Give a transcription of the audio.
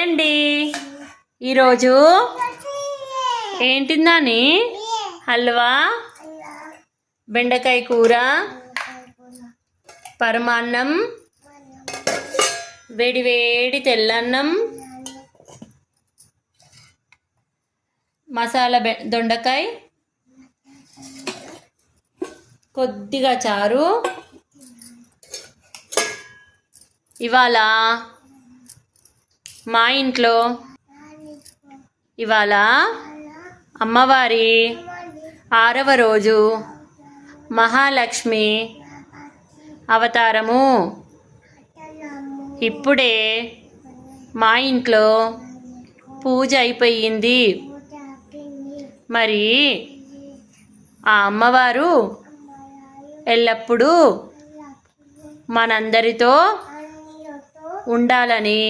అండి ఈరోజు ఏంటిందని హల్వా, బెండకాయ కూర, పరమాన్నం, వేడి వేడి తెల్లన్నం, మసాలా దొండకాయ, కొద్దిగా చారు. ఇవాళ మా ఇంట్లో ఇవాళ అమ్మవారి 6వ రోజు మహాలక్ష్మి అవతారము. ఇప్పుడే మా ఇంట్లో పూజ అయిపోయింది. మరి ఆ అమ్మవారు ఎల్లప్పుడూ మనందరితో ఉండాలని